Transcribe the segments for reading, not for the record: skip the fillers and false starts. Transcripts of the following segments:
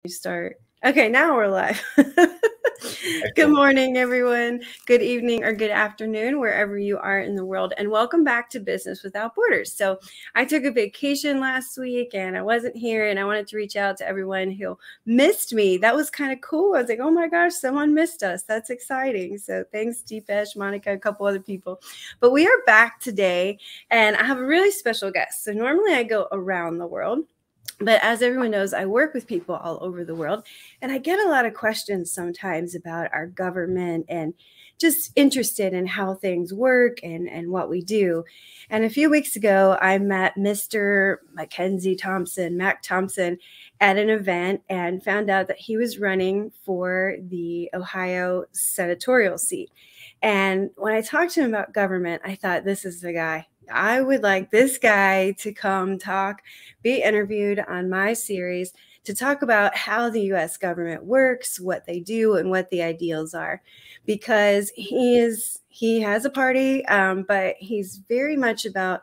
Start. Okay, now we're live. Good morning, everyone. Good evening or good afternoon, wherever you are in the world. And welcome back to Business Without Borders. So I took a vacation last week and I wasn't here, and I wanted to reach out to everyone who missed me. That was kind of cool. I was like, oh my gosh, someone missed us. That's exciting. So thanks, Deepesh, Monica, a couple other people. But we are back today, and I have a really special guest. So normally I go around the world. But as everyone knows, I work with people all over the world, and I get a lot of questions sometimes about our government and just interested in how things work and what we do. And a few weeks ago, I met Mr. Mackenzie Thompson, Mac Thompson, at an event and found out that he was running for the Ohio senatorial seat. And when I talked to him about government, I thought, this is the guy. I would like this guy to come talk, be interviewed on my series to talk about how the U.S. government works, what they do, and what the ideals are. Because he has a party, but he's very much about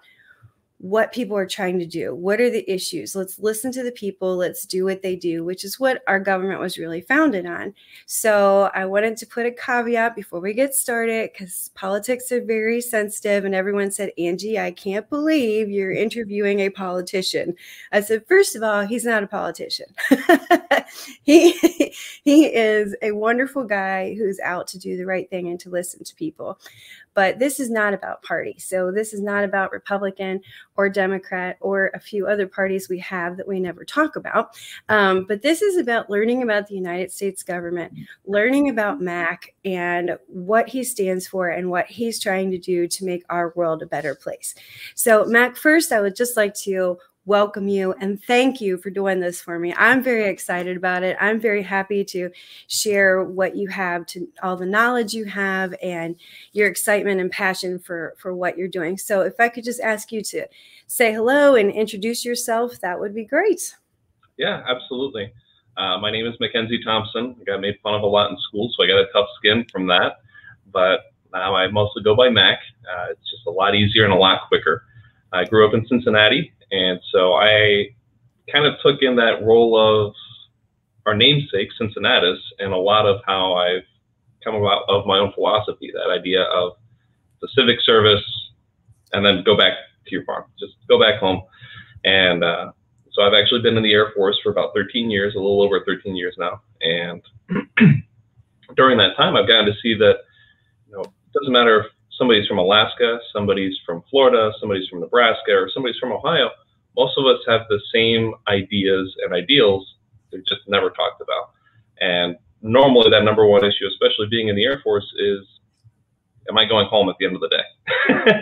what people are trying to do. What are the issues? Let's listen to the people. Let's do what they do, which is what our government was really founded on. So I wanted to put a caveat before we get started, because politics are very sensitive, and everyone said, Angie, I can't believe you're interviewing a politician. I said, first of all, he's not a politician. He is a wonderful guy who's out to do the right thing and to listen to people. But this is not about party. So this is not about Republican or Democrat or a few other parties we have that we never talk about. But this is about learning about the United States government, learning about Mac and what he stands for and what he's trying to do to make our world a better place. So Mac, first, I would just like to welcome you and thank you for doing this for me. I'm very excited about it. I'm very happy to share what you have, to all the knowledge you have, and your excitement and passion for what you're doing. So if I could just ask you to say hello and introduce yourself, that would be great. Yeah, absolutely. My name is Mackenzie Thompson. I got made fun of a lot in school, so I got a tough skin from that. But now I mostly go by Mac. It's just a lot easier and a lot quicker. I grew up in Cincinnati, and so I kind of took in that role of our namesake, Cincinnatus, and a lot of how I've come about of my own philosophy, that idea of the civic service, and then go back to your farm, just go back home. And so I've actually been in the Air Force for about 13 years, a little over 13 years now. And during that time, I've gotten to see that, it doesn't matter if somebody's from Alaska, somebody's from Florida, somebody's from Nebraska, or somebody's from Ohio. Most of us have the same ideas and ideals. They're just never talked about. And normally that number one issue, especially being in the Air Force, is, am I going home at the end of the day?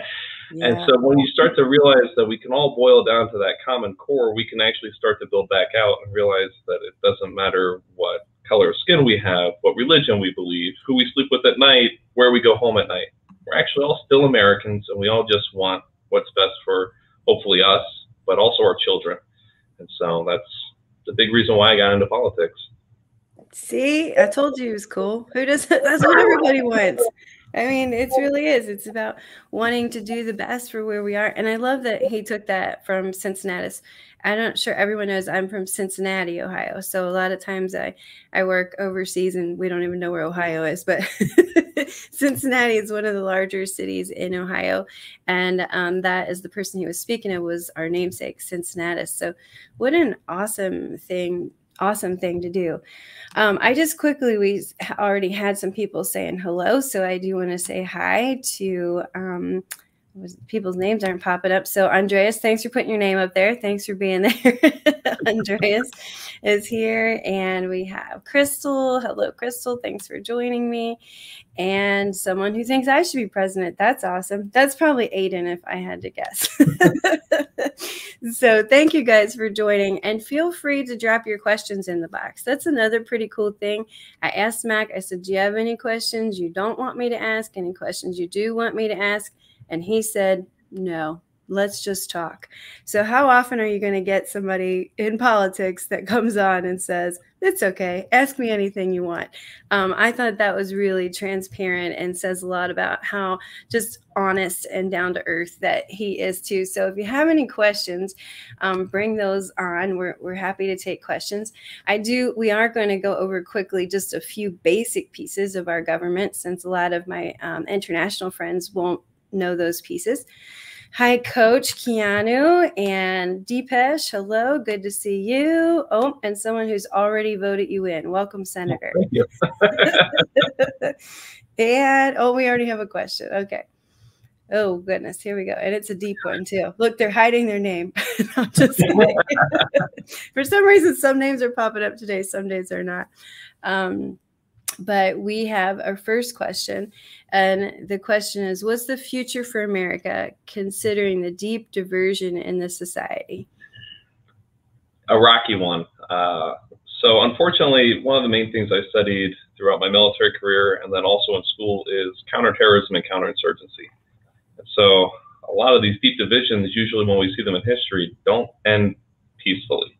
Yeah. And so when you start to realize that we can all boil down to that common core, we can actually start to build back out and realize that it doesn't matter what color of skin we have, what religion we believe, who we sleep with at night, where we go home at night. We're actually all still Americans, and we all just want what's best for hopefully us, but also our children. And so that's the big reason why I got into politics. See, I told you it was cool. Who does? That's what everybody wants. I mean, it really is. It's about wanting to do the best for where we are. And I love that he took that from Cincinnatus. I'm not sure everyone knows I'm from Cincinnati, Ohio. So a lot of times I work overseas and we don't even know where Ohio is. But Cincinnati is one of the larger cities in Ohio. And that is the person he was speaking of, was our namesake, Cincinnatus. So what an awesome thing to do. I just quickly, we already had some people saying hello, so I do want to say hi to people's names aren't popping up. So Andreas, thanks for putting your name up there. Thanks for being there. Andreas is here, and we have Crystal. Hello, Crystal. Thanks for joining me. And someone who thinks I should be president. That's awesome. That's probably Aiden, if I had to guess. So thank you guys for joining, and feel free to drop your questions in the box. That's another pretty cool thing. I asked Mac, I said, do you have any questions you don't want me to ask? Any questions you do want me to ask? And he said, no. let's just talk. So how often are you going to get somebody in politics that comes on and says, it's okay, ask me anything you want? I thought that was really transparent and says a lot about how just honest and down to earth that he is too. So if you have any questions, bring those on. We're happy to take questions. We are going to go over quickly just a few basic pieces of our government, since a lot of my international friends won't know those pieces. Hi, Coach Keanu and Deepesh. Hello, good to see you. Oh, and someone who's already voted you in. Welcome, Senator. Thank you. And, oh, we already have a question. Okay. Oh, goodness. Here we go. And it's a deep one, too. Look, they're hiding their name. I'm just kidding. For some reason, some names are popping up today. Some days they're not. But we have our first question, and the question is, what's the future for America considering the deep diversion in the society? A rocky one. So unfortunately, one of the main things I studied throughout my military career and then also in school is counterterrorism and counterinsurgency. And so a lot of these deep divisions, usually when we see them in history, don't end peacefully.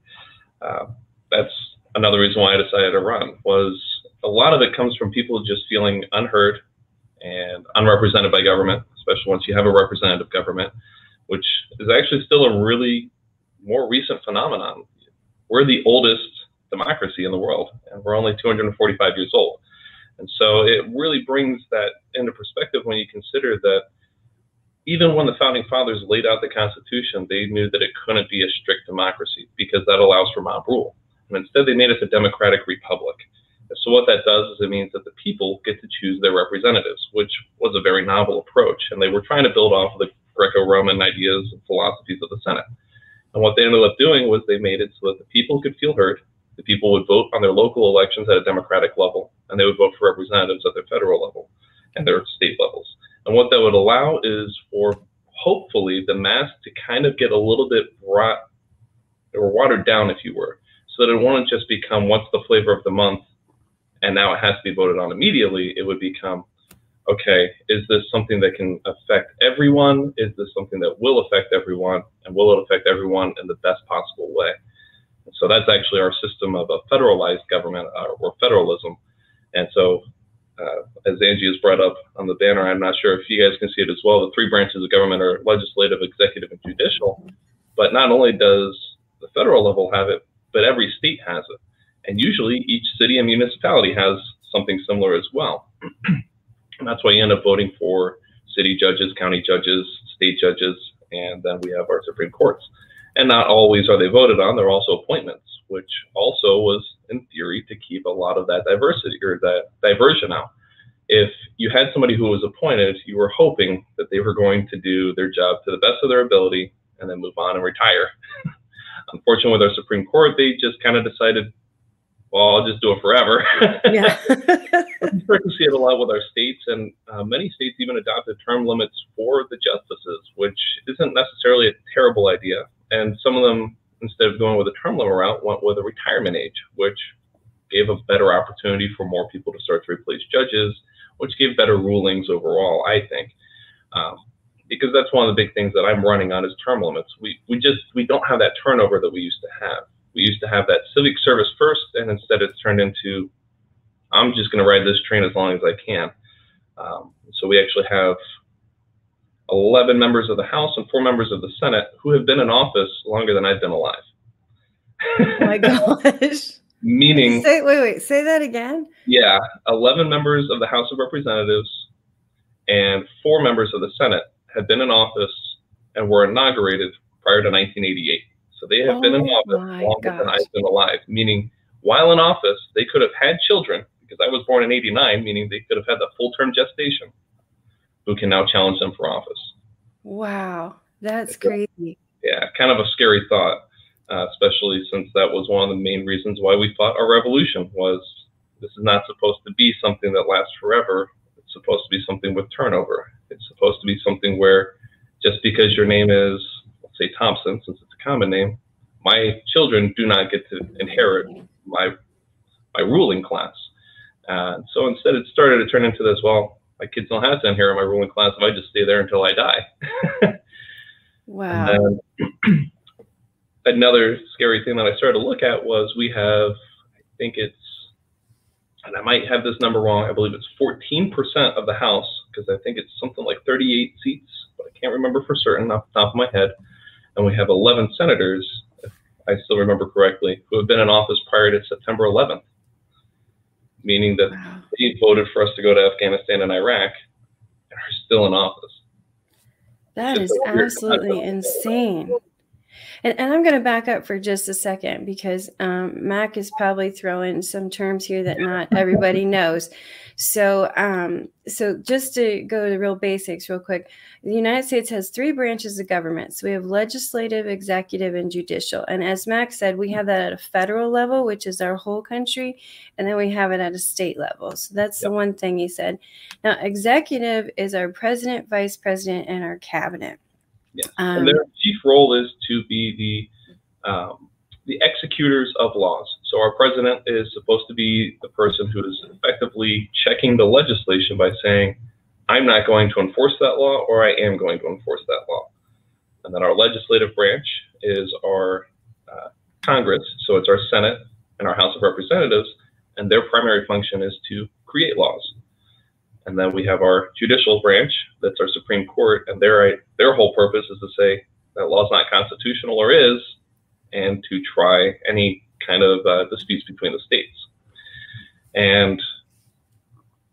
That's another reason why I decided to run. Was a lot of it comes from people just feeling unheard and unrepresented by government, especially once you have a representative government, which is actually still a really more recent phenomenon. We're the oldest democracy in the world, and we're only 245 years old. And so it really brings that into perspective when you consider that even when the founding fathers laid out the Constitution, they knew that it couldn't be a strict democracy because that allows for mob rule. And instead, they made us a democratic republic. So what that does is it means that the people get to choose their representatives, which was a very novel approach. And they were trying to build off of the Greco-Roman ideas and philosophies of the Senate. And what they ended up doing was they made it so that the people could feel heard. The people would vote on their local elections at a democratic level, and they would vote for representatives at their federal level and their state levels. And what that would allow is for, hopefully, the mass to kind of get a little bit watered down, if you were, so that it wouldn't just become what's the flavor of the month, and now it has to be voted on immediately. It would become, okay, is this something that can affect everyone? Is this something that will affect everyone? And will it affect everyone in the best possible way? And so that's actually our system of a federalized government, or federalism. And so, as Angie has brought up on the banner, I'm not sure if you guys can see it as well, the three branches of government are legislative, executive, and judicial. But not only does the federal level have it, but every state has it. And usually each city and municipality has something similar as well. And that's why you end up voting for city judges, county judges, state judges, and then we have our Supreme Courts. And not always are they voted on, they're also appointments, which also was, in theory, to keep a lot of that diversity or that diversion out. If you had somebody who was appointed, you were hoping that they were going to do their job to the best of their ability and then move on and retire. Unfortunately, with our Supreme Court, they just kind of decided, well, I'll just do it forever. Yeah. We start to see it a lot with our states, and many states even adopted term limits for the justices, which isn't necessarily a terrible idea. And some of them, instead of going with a term limit route, went with a retirement age, which gave a better opportunity for more people to start to replace judges, which gave better rulings overall, I think. Because that's one of the big things that I'm running on is term limits. We don't have that turnover that we used to have. We used to have that civic service first, and instead it's turned into, I'm just going to ride this train as long as I can. So we actually have 11 members of the House and 4 members of the Senate who have been in office longer than I've been alive. Oh my gosh. Meaning, wait, say that again? Yeah, 11 members of the House of Representatives and 4 members of the Senate have been in office and were inaugurated prior to 1988. So they have been in office longer than I've been alive, meaning while in office, they could have had children, because I was born in 89, meaning they could have had the full-term gestation, who can now challenge them for office. Wow, that's crazy. Yeah, kind of a scary thought, especially since that was one of the main reasons why we fought our revolution, was this is not supposed to be something that lasts forever. It's supposed to be something with turnover. It's supposed to be something where just because your name is, let's say Thompson, since it's a common name, my children do not get to inherit my ruling class. So instead it started to turn into this, well, my kids don't have to inherit my ruling class if I just stay there until I die. Wow. And then another scary thing that I started to look at was we have, I think it's, and I might have this number wrong, I believe it's 14% of the House, because I think it's something like 38 seats, but I can't remember for certain off the top of my head. And we have 11 senators, if I still remember correctly, who have been in office prior to September 11th, meaning that they voted for us to go to Afghanistan and Iraq and are still in office. That is absolutely insane. And I'm going to back up for just a second, because Mac is probably throwing some terms here that not everybody knows. So, so just to go to the real basics real quick, the United States has 3 branches of government. So we have legislative, executive, and judicial. And as Mac said, we have that at a federal level, which is our whole country. And then we have it at a state level. So that's the one thing he said. Now, executive is our president, vice president, and our cabinet. Yes. And their chief role is to be the executors of laws. So our president is supposed to be the person who is effectively checking the legislation by saying, I'm not going to enforce that law, or I am going to enforce that law. And then our legislative branch is our Congress. So it's our Senate and our House of Representatives, and their primary function is to create laws. And then we have our judicial branch, that's our Supreme Court, and their whole purpose is to say that law is not constitutional or is, and to try any kind of disputes between the states. And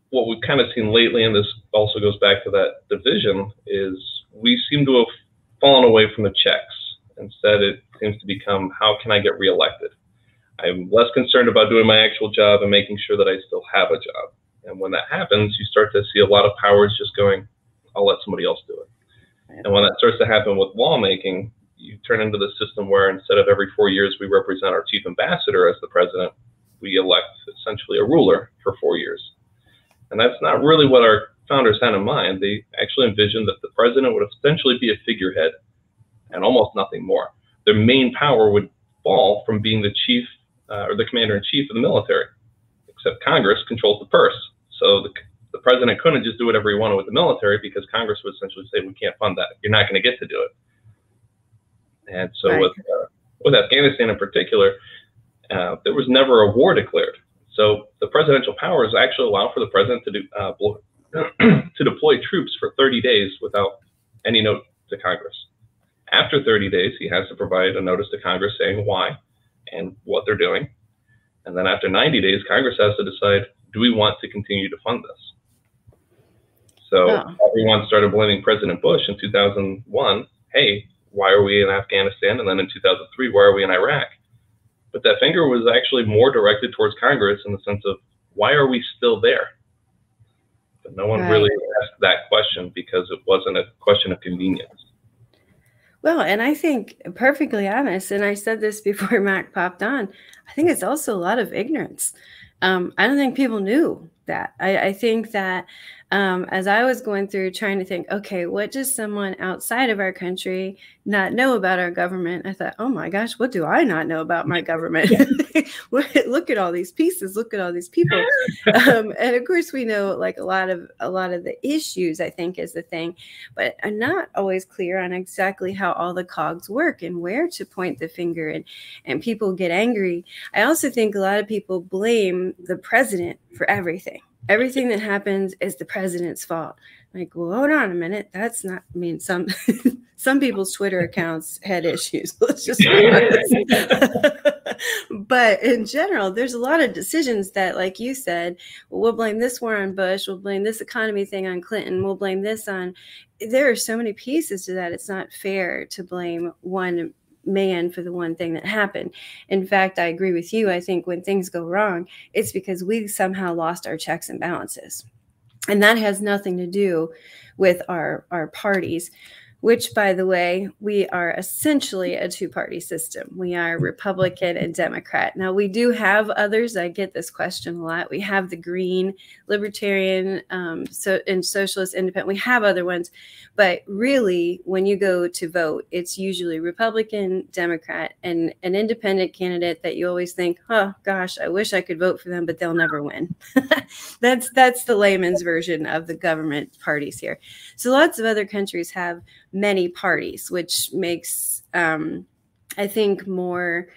what we've kind of seen lately, and this also goes back to that division, is we seem to have fallen away from the checks. Instead, it seems to become, how can I get reelected? I'm less concerned about doing my actual job and making sure that I still have a job. And when that happens, you start to see a lot of powers just going, I'll let somebody else do it. And when that starts to happen with lawmaking, you turn into the system where instead of every 4 years we represent our chief ambassador as the president, we elect essentially a ruler for 4 years. And that's not really what our founders had in mind. They actually envisioned that the president would essentially be a figurehead and almost nothing more. Their main power would fall from being the chief or the commander-in-chief of the military, except Congress controls the purse. So the president couldn't just do whatever he wanted with the military, because Congress would essentially say, we can't fund that. You're not going to get to do it. And so with Afghanistan in particular, there was never a war declared. So the presidential powers actually allow for the president to do to deploy troops for 30 days without any note to Congress. After 30 days, he has to provide a notice to Congress saying why and what they're doing. And then after 90 days, Congress has to decide, do we want to continue to fund this? So everyone started blaming President Bush in 2001. Hey, why are we in Afghanistan? And then in 2003, why are we in Iraq? But that finger was actually more directed towards Congress in the sense of, why are we still there? But no one really asked that question, because it wasn't a question of convenience. Well, and I think, perfectly honest, and I said this before Mac popped on, I think it's also a lot of ignorance. I don't think people knew that. I think that as I was going through trying to think, okay, what does someone outside of our country not know about our government? I thought, oh my gosh, what do I not know about my government? Look at all these pieces. Look at all these people. And of course, we know like a lot of the issues, I think, is the thing, but I'm not always clear on exactly how all the cogs work and where to point the finger, and people get angry. I also think a lot of people blame the president for everything. Everything that happens is the president's fault. Like, well, hold on a minute. That's not, I mean, some people's Twitter accounts had issues. Let's just be honest. But in general, there's a lot of decisions that, like you said, well, we'll blame this war on Bush. We'll blame this economy thing on Clinton. We'll blame this on, there are so many pieces to that. It's not fair to blame one man for the one thing that happened. In fact, I agree with you. I think when things go wrong, it's because we somehow lost our checks and balances. And that has nothing to do with our parties, which, by the way, we are essentially a two-party system. We are Republican and Democrat. Now, we do have others. I get this question a lot. We have the Green, Libertarian, and Socialist, Independent. We have other ones. But really, when you go to vote, it's usually Republican, Democrat, and an independent candidate that you always think, oh, gosh, I wish I could vote for them, but they'll never win. That's the layman's version of the government parties here. So lots of other countries have many parties, which makes, I think, more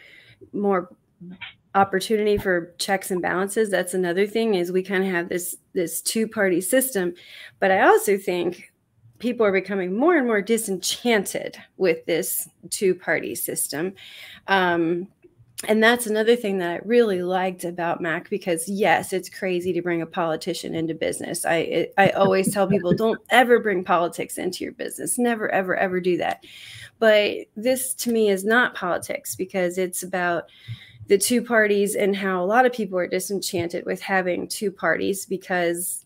opportunity for checks and balances. That's another thing, is we kind of have this two-party system. But I also think people are becoming more and more disenchanted with this two-party system. And that's another thing that I really liked about Mac, because yes, it's crazy to bring a politician into business. I always tell people, don't ever bring politics into your business. Never, ever, ever do that. But this to me is not politics, because it's about the two parties and how a lot of people are disenchanted with having two parties, because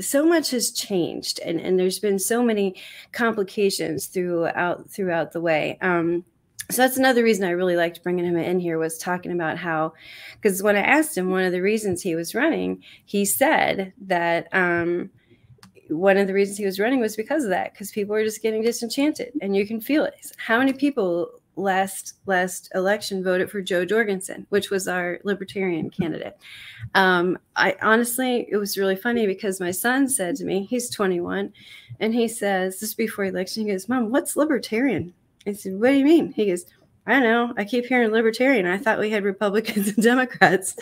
so much has changed, and there's been so many complications throughout the way. So that's another reason I really liked bringing him in here, was talking about how, because when I asked him one of the reasons he was running, he said that one of the reasons he was running was because of that, because people are just getting disenchanted, and you can feel it. How many people last election voted for Joe Jorgensen, which was our libertarian candidate? I honestly, it was really funny, because my son said to me, he's 21, and he says, this before election, he goes, "Mom, what's libertarian?" I said, "What do you mean?" He goes, "I don't know. I keep hearing libertarian. I thought we had Republicans and Democrats."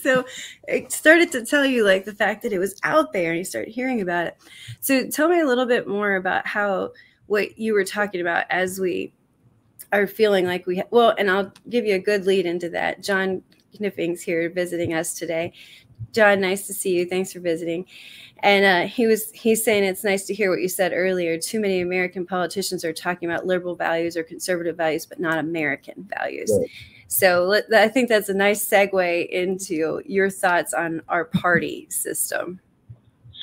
So it started to tell you, like, the fact that it was out there, and you started hearing about it. So tell me a little bit more about what you were talking about, as we are feeling like well, and I'll give you a good lead into that. John Kniffing's here visiting us today. John, nice to see you. Thanks for visiting. And he's saying it's nice to hear what you said earlier. Too many American politicians are talking about liberal values or conservative values, but not American values. Right. So I think that's a nice segue into your thoughts on our party system.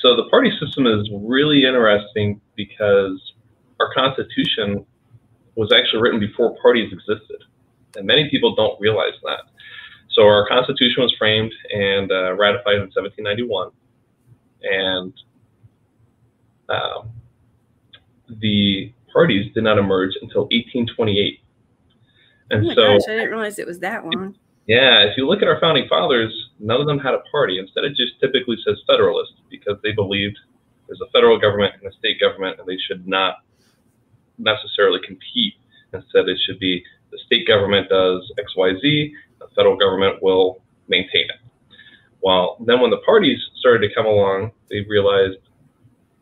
So the party system is really interesting, because our Constitution was actually written before parties existed, and many people don't realize that. So our Constitution was framed and ratified in 1791, and the parties did not emerge until 1828. And oh my gosh, I didn't realize it was that long. Yeah, if you look at our founding fathers, none of them had a party. Instead, it just typically says Federalist, because they believed there's a federal government and a state government, and they should not necessarily compete. Instead, it should be the state government does X, Y, Z, the federal government will maintain it. Well, then when the parties started to come along, they realized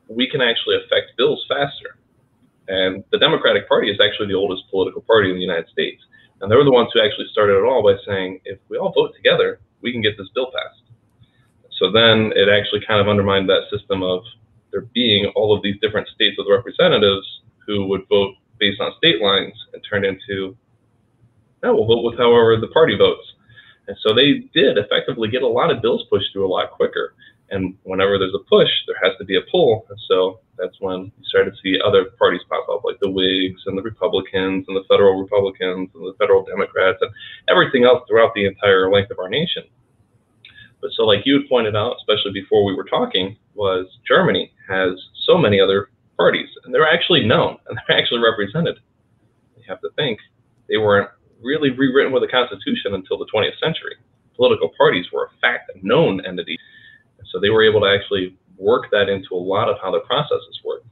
we can actually affect bills faster. And the Democratic Party is actually the oldest political party in the United States. And they were the ones who actually started it all by saying, if we all vote together, we can get this bill passed. So then it actually kind of undermined that system of there being all of these different states with representatives who would vote based on state lines, and turned into, no, we'll vote with however the party votes. And so they did effectively get a lot of bills pushed through a lot quicker. And whenever there's a push, there has to be a pull. And so that's when you started to see other parties pop up, like the Whigs and the Republicans and the federal Republicans and the federal Democrats and everything else throughout the entire length of our nation. But so like you had pointed out, especially before we were talking, was Germany has so many other parties, and they're actually known, and they're actually represented. You have to think, they weren't really rewritten with a constitution until the 20th century. Political parties were a fact, a known entity. So they were able to actually work that into a lot of how their processes work.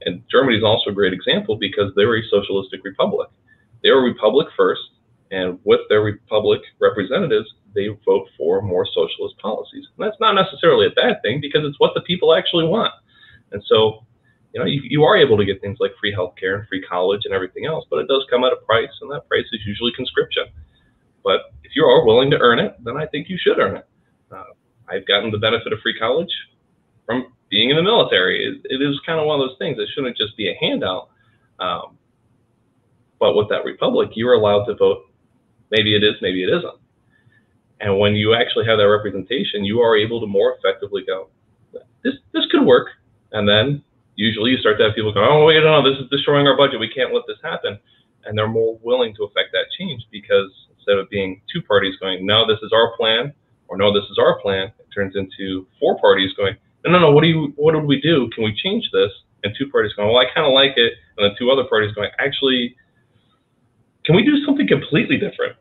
And Germany is also a great example, because they were a socialistic republic. They were a republic first, and with their republic representatives, they vote for more socialist policies. And that's not necessarily a bad thing, because it's what the people actually want. And so, you know, you are able to get things like free healthcare and free college and everything else, but it does come at a price, and that price is usually conscription. But if you are willing to earn it, then I think you should earn it. I've gotten the benefit of free college from being in the military. It is kind of one of those things. It shouldn't just be a handout. But with that republic, you are allowed to vote. Maybe it is, maybe it isn't. And when you actually have that representation, you are able to more effectively go, this could work. And then usually you start to have people go, oh, wait, no, this is destroying our budget. We can't let this happen. And they're more willing to affect that change, because instead of being two parties going, no, this is our plan, or no, this is our plan, it turns into four parties going, no, what do we do? Can we change this? And two parties going, well, I kind of like it. And then two other parties going, actually, can we do something completely different?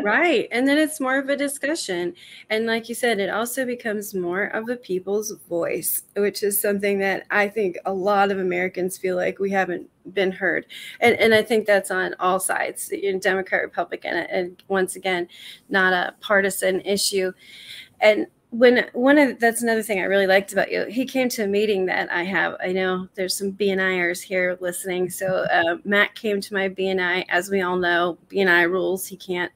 Right. And then it's more of a discussion. And like you said, it also becomes more of a people's voice, which is something that I think a lot of Americans feel like we haven't been heard. And I think that's on all sides, Democrat, Republican, and once again, not a partisan issue. And that's another thing I really liked about you. He came to a meeting that I have. I know there's some BNIers here listening. So Mac came to my BNI. As we all know, BNI rules. He can't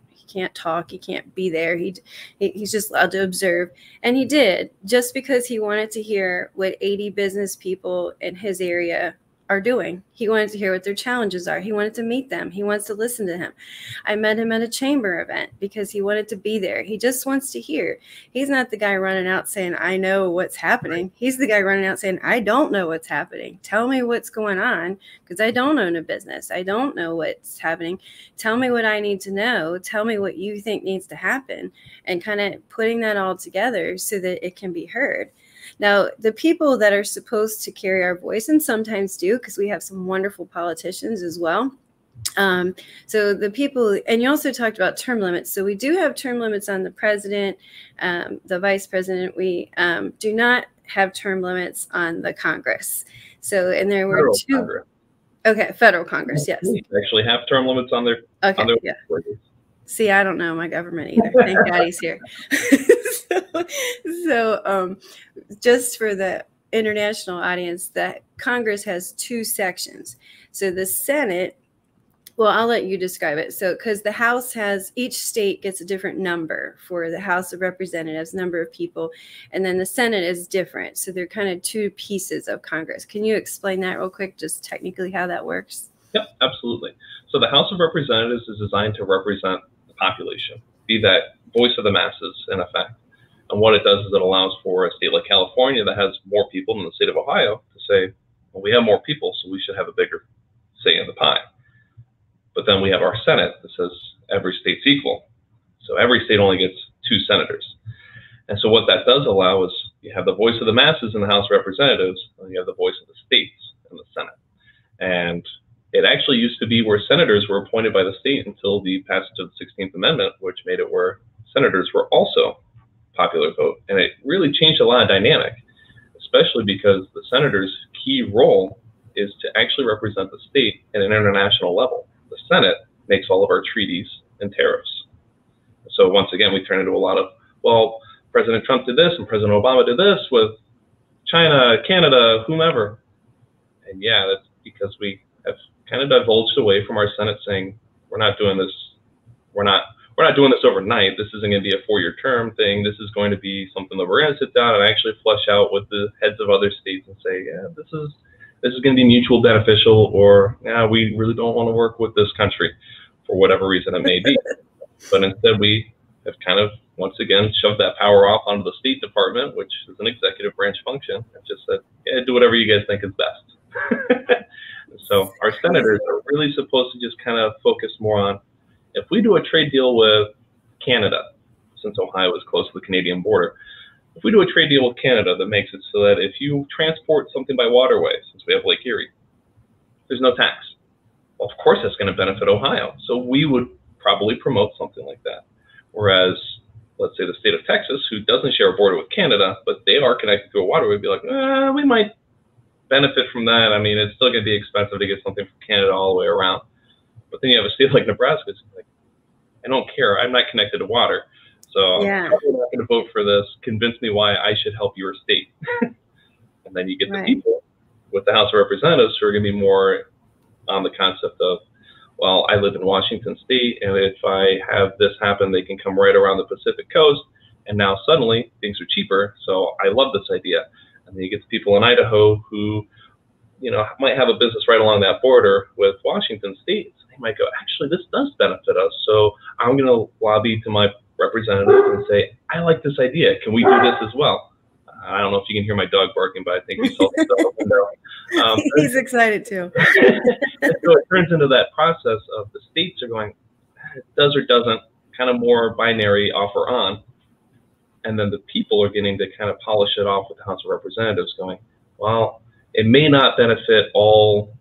talk. He can't be there. He's just allowed to observe. And he did, just because he wanted to hear what 80 business people in his area are doing. He wanted to hear what their challenges are. He wanted to meet them. He wants to listen to him. I met him at a chamber event because he wanted to be there. He just wants to hear. He's not the guy running out saying, I know what's happening. He's the guy running out saying, I don't know what's happening. Tell me what's going on, because I don't own a business. I don't know what's happening. Tell me what I need to know. Tell me what you think needs to happen, and kind of putting that all together so that it can be heard. Now, the people that are supposed to carry our voice, and sometimes do, because we have some wonderful politicians as well. So the people, and you also talked about term limits. So we do have term limits on the president, the vice president. We do not have term limits on the Congress. So, and there were two. Congress. Okay, federal Congress, yes. They actually have term limits on their. Okay, on their yeah. See, I don't know my government either. Thank God he's here. So just for the international audience, that Congress has two sections. So the Senate, well, I'll let you describe it. So, because the House has, each state gets a different number for the House of Representatives, number of people, and then the Senate is different. So they're kind of two pieces of Congress. Can you explain that real quick, just technically how that works? Yep, absolutely. So the House of Representatives is designed to represent the population, be that voice of the masses in effect. And what it does is it allows for a state like California that has more people than the state of Ohio to say, well, we have more people, so we should have a bigger say in the pie. But then we have our Senate that says every state's equal. So every state only gets 2 senators. And so what that does allow is you have the voice of the masses in the House of Representatives, and you have the voice of the states in the Senate. And it actually used to be where senators were appointed by the state until the passage of the 16th Amendment, which made it where senators were also popular vote. And it really changed a lot of dynamic, especially because the senator's key role is to actually represent the state at an international level. The Senate makes all of our treaties and tariffs. So once again, we turn into a lot of, well, President Trump did this and President Obama did this with China, Canada, whomever. And yeah, that's because we have kind of divulged away from our Senate saying, we're not doing this, we're not doing this overnight. This isn't going to be a 4-year term thing. This is going to be something that we're going to sit down and actually flesh out with the heads of other states and say, yeah, this is going to be mutual beneficial, or yeah, we really don't want to work with this country for whatever reason it may be. But instead, we have kind of, once again, shoved that power off onto the State Department, which is an executive branch function, and just said, yeah, do whatever you guys think is best. So our senators are really supposed to just kind of focus more on, if we do a trade deal with Canada, since Ohio is close to the Canadian border, if we do a trade deal with Canada that makes it so that if you transport something by waterway, since we have Lake Erie, there's no tax. Well, of course, that's going to benefit Ohio. So we would probably promote something like that. Whereas, let's say the state of Texas, who doesn't share a border with Canada, but they are connected to a waterway, would be like, we might benefit from that. I mean, it's still going to be expensive to get something from Canada all the way around. But then you have a state like Nebraska, it's like, I don't care. I'm not connected to water. So yeah. I'm probably not going to vote for this. Convince me why I should help your state. And then you get the people with the House of Representatives who are going to be more on the concept of, well, I live in Washington State, and if I have this happen, they can come right around the Pacific coast, and now suddenly things are cheaper. So I love this idea. And then you get the people in Idaho who, you know, might have a business right along that border with Washington State. So they might go, actually, this does benefit us. So I'm going to lobby to my representative and say, I like this idea. Can we do this as well? I don't know if you can hear my dog barking, but I think we saw stuff. He's excited too. So it turns into that process of the states are going, it does or doesn't, kind of more binary off or on. And then the people are getting to kind of polish it off with the House of Representatives going, well, it may not benefit all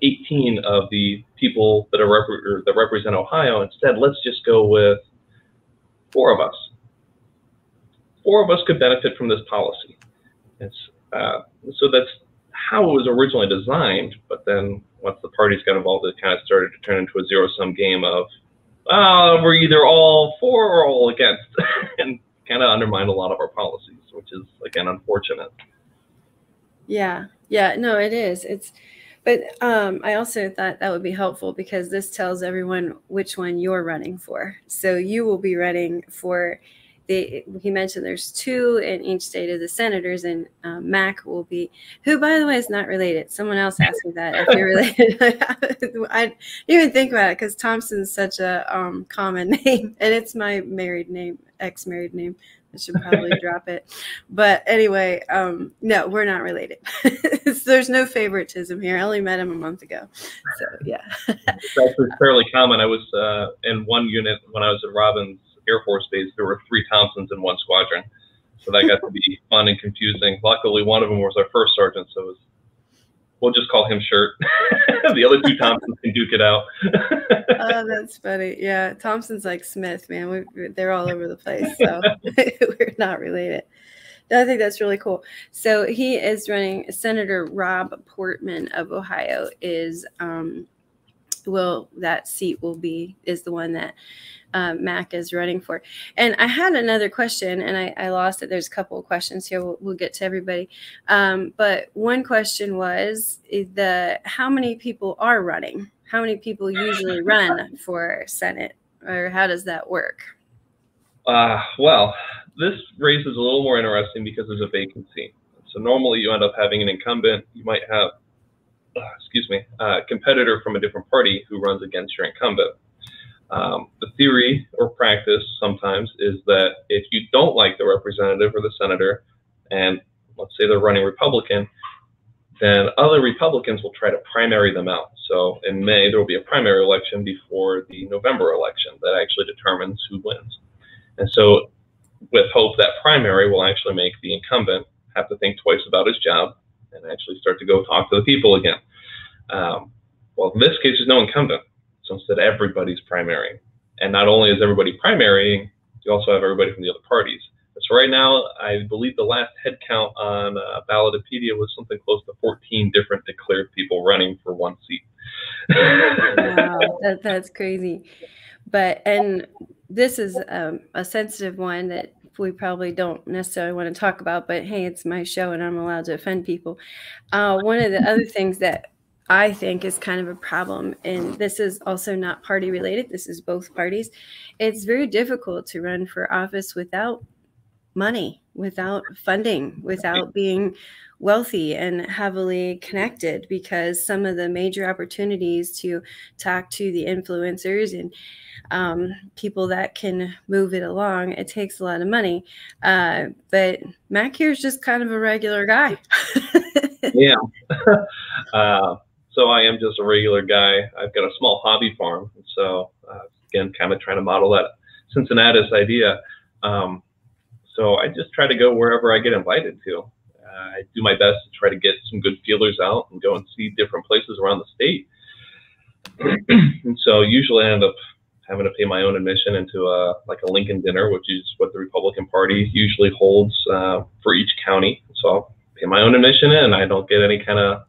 18 of the people that that represent Ohio. Instead, let's just go with 4 of us. 4 of us could benefit from this policy. So that's how it was originally designed, but then once the parties got involved, it kind of started to turn into a zero-sum game of, we're either all for or all against, and kind of undermined a lot of our policies, which is, again, unfortunate. Yeah, no, it is. But I also thought that would be helpful because this tells everyone which one you're running for. So you will be running for he mentioned there's 2 in each state of the senators, and Mac will be, who, by the way, is not related. Someone else asked me that if you're related. I didn't even think about it because Thompson's such a common name, and it's my married name, ex-married name. I should probably drop it. But anyway, no, we're not related. There's no favoritism here. I only met him a month ago. So, yeah. That's fairly common. I was in one unit when I was at Robbins Air Force Base. There were 3 Thompsons in one squadron. So that got to be fun and confusing. Luckily, one of them was our first sergeant, so we'll just call him Shirt. The other 2 Thompsons can duke it out. Oh, that's funny. Yeah, Thompson's like Smith, man. They're all over the place, so we're not related. I think that's really cool. So he is running. Senator Rob Portman of Ohio is that seat is the one that Mac is running for. And I had another question, and I lost it. There's a couple of questions here. We'll get to everybody. But one question was how many people are running? How many people usually run for Senate, or how does that work? Well, this race is a little more interesting because there's a vacancy. So normally you end up having an incumbent. You might have, a competitor from a different party who runs against your incumbent. The theory or practice sometimes is that if you don't like the representative or the senator, and let's say they're running Republican, then other Republicans will try to primary them out. So in May, there will be a primary election before the November election that actually determines who wins. And so with hope that primary will actually make the incumbent have to think twice about his job and actually start to go talk to the people again. Well, in this case, there's no incumbent. So instead, everybody's primarying. And not only is everybody primarying, you also have everybody from the other parties. So right now, I believe the last head count on Ballotopedia was something close to 14 different declared people running for one seat. Wow, that's crazy. And this is a sensitive one that we probably don't necessarily want to talk about, but hey, it's my show and I'm allowed to offend people. One of the other things that I think is kind of a problem, and this is also not party related, this is both parties. It's very difficult to run for office without money, without funding, without being wealthy and heavily connected, because some of the major opportunities to talk to the influencers and people that can move it along, it takes a lot of money. But Mac here is just kind of a regular guy. Yeah. So I am just a regular guy. I've got a small hobby farm. So again, kind of trying to model that Cincinnati idea. So I just try to go wherever I get invited to. I do my best to try to get some good feelers out and go and see different places around the state. And so usually I end up having to pay my own admission into a Lincoln dinner, which is what the Republican Party usually holds for each county. So I'll pay my own admission in. I don't get any kind of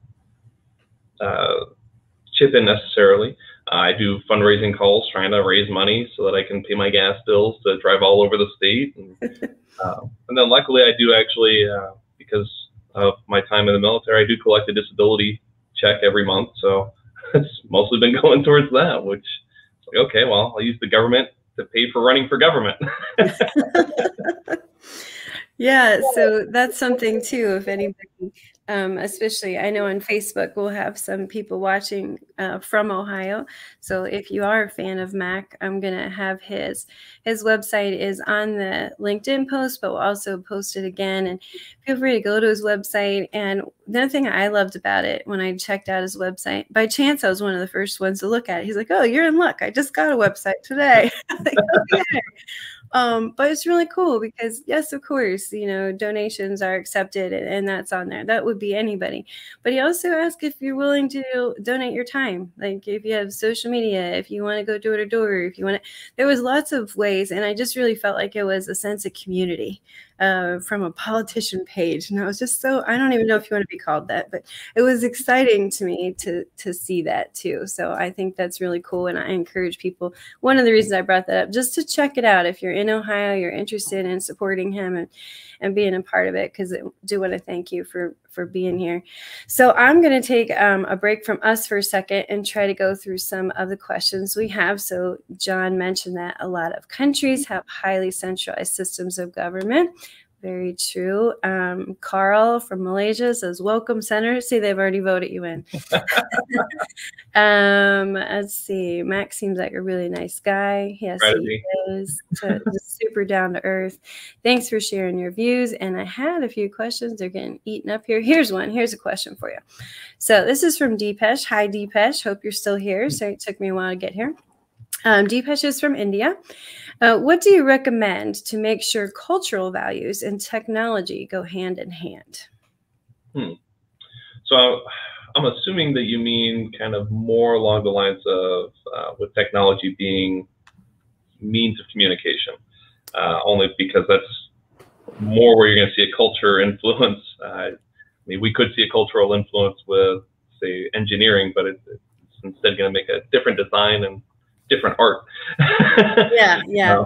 chip in necessarily. I do fundraising calls trying to raise money so that I can pay my gas bills to drive all over the state. And then luckily I do actually, because of my time in the military, I do collect a disability check every month. So it's mostly been going towards that, which is like, okay, well, I'll use the government to pay for running for government. Yeah, so that's something too, if anybody, especially I know on Facebook, we'll have some people watching from Ohio. So if you are a fan of Mac, I'm going to have his website is on the LinkedIn post, but we'll also post it again. And feel free to go to his website. And the other thing I loved about it when I checked out his website, by chance, I was one of the first ones to look at it. He's like, oh, you're in luck. I just got a website today. Like, okay. But it's really cool because, yes, of course, donations are accepted and that's on there. That would be anybody. But he also asked if you're willing to donate your time. Like if you have social media, if you want to go door to door, if you want to, there was lots of ways. And I just really felt like it was a sense of community from a politician page. And I was just I don't even know if you want to be called that, but it was exciting to me to see that too. So I think that's really cool. And I encourage people. One of the reasons I brought that up, just to check it out. If you're in Ohio, you're interested in supporting him and being a part of it, because I do want to thank you for being here. So I'm going to take a break from us for a second and try to go through some of the questions we have. So John mentioned that a lot of countries have highly centralized systems of government. Very true. Carl from Malaysia says, welcome, Senator. See, they've already voted you in. Let's see. Mac seems like a really nice guy. Yes, he is. Just super down to earth. Thanks for sharing your views. And I had a few questions. They're getting eaten up here. Here's one. Here's a question for you. So this is from Deepesh. Hi, Deepesh. Hope you're still here. So it took me a while to get here. Deepesh is from India. What do you recommend to make sure cultural values and technology go hand in hand? So I'm assuming that you mean kind of more along the lines of with technology being means of communication, only because that's more where you're going to see a culture influence. I mean, we could see a cultural influence with, say, engineering, but it's instead going to make a different design and different art. Yeah.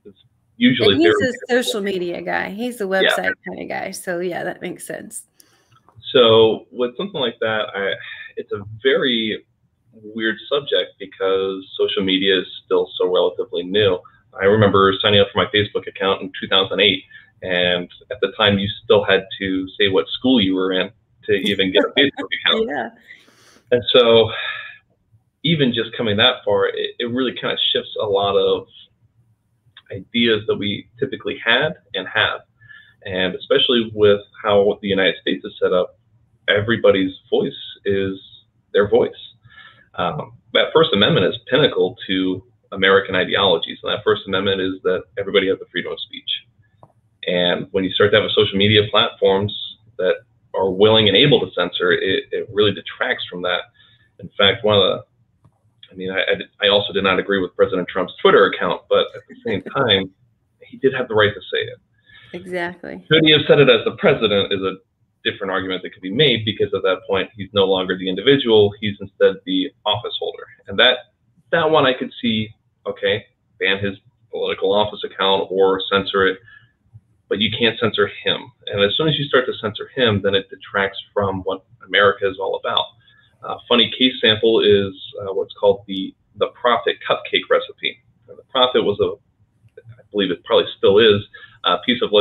It's usually and he's a social media guy. He's a website kind of guy. So yeah, that makes sense. So with something like that, it's a very weird subject because social media is still so relatively new. I remember signing up for my Facebook account in 2008, and at the time you still had to say what school you were in to even get a Facebook account. Yeah. And so even just coming that far, it really kind of shifts a lot of ideas that we typically had and have. And especially with how the United States is set up, everybody's voice is their voice. That First Amendment is pinnacle to American ideologies. And that First Amendment is that everybody has the freedom of speech. And when you start to have social media platforms that are willing and able to censor, it really detracts from that. In fact, I also did not agree with President Trump's Twitter account, but at the same time, he did have the right to say it. Exactly. Should he have said it as the president is a different argument that could be made, because at that point, he's no longer the individual, he's instead the office holder. And that one I could see, okay, ban his political office account or censor it, but you can't censor him. And as soon as you start to censor him, then it detracts from what America is all about. Funny case sample is what's called the Prophet cupcake recipe. And the Prophet was I believe it probably still is, a piece of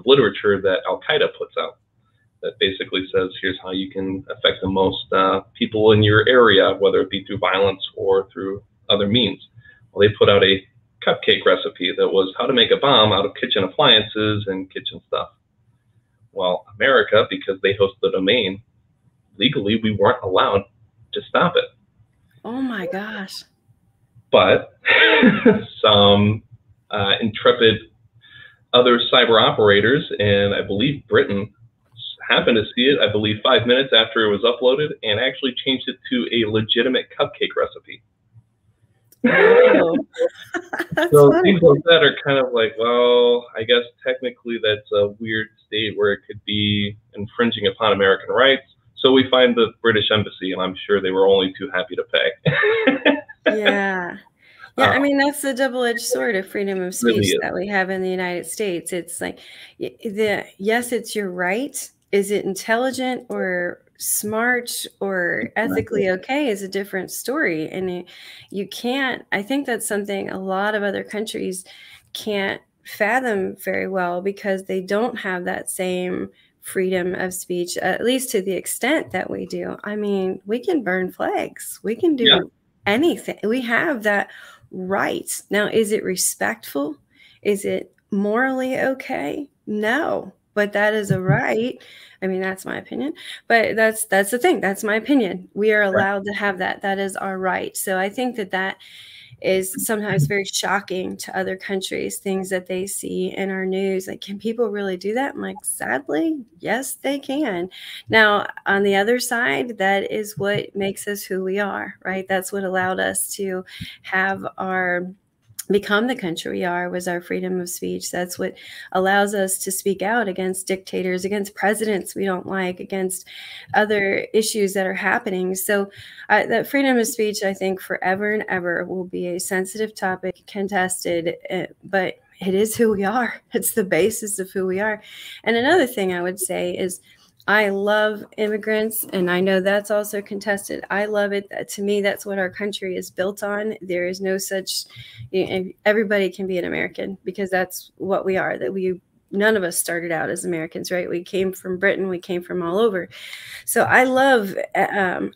literature that Al-Qaeda puts out that basically says, here's how you can affect the most people in your area, whether it be through violence or through other means. Well, they put out a cupcake recipe that was how to make a bomb out of kitchen appliances and kitchen stuff. Well, America, because they host the domain, legally, we weren't allowed to stop it. Oh my gosh. But some intrepid other cyber operators, and I believe Britain, happened to see it, I believe 5 minutes after it was uploaded, and actually changed it to a legitimate cupcake recipe. Oh. So things like that are kind of like, well, I guess technically that's a weird state where it could be infringing upon American rights. So we find the British embassy, and I'm sure they were only too happy to pay. Yeah. Yeah, I mean, that's the double-edged sword of freedom of speech really that we have in the United States. It's like, yes, it's your right. Is it intelligent or smart or ethically okay is a different story. And you can't, I think that's something a lot of other countries can't fathom very well, because they don't have that same freedom of speech, at least to the extent that we do. I mean, we can burn flags. We can do anything. We have that right. Now, is it respectful? Is it morally okay? No, but that is a right. I mean, that's my opinion, but that's the thing. That's my opinion. We are allowed to have that. That is our right. So I think that is sometimes very shocking to other countries, things that they see in our news. Like, can people really do that? I'm like, sadly, yes, they can. Now, on the other side, that is what makes us who we are, right? That's what allowed us to have become the country we are, was our freedom of speech. That's what allows us to speak out against dictators, against presidents we don't like, against other issues that are happening. So that freedom of speech, I think, forever and ever will be a sensitive topic, contested, but it is who we are. It's the basis of who we are. And another thing I would say is, I love immigrants, and I know that's also contested. I love it. To me, that's what our country is built on. There is no such, everybody can be an American, because that's what we are. None of us started out as Americans, right? We came from Britain. We came from all over. So I love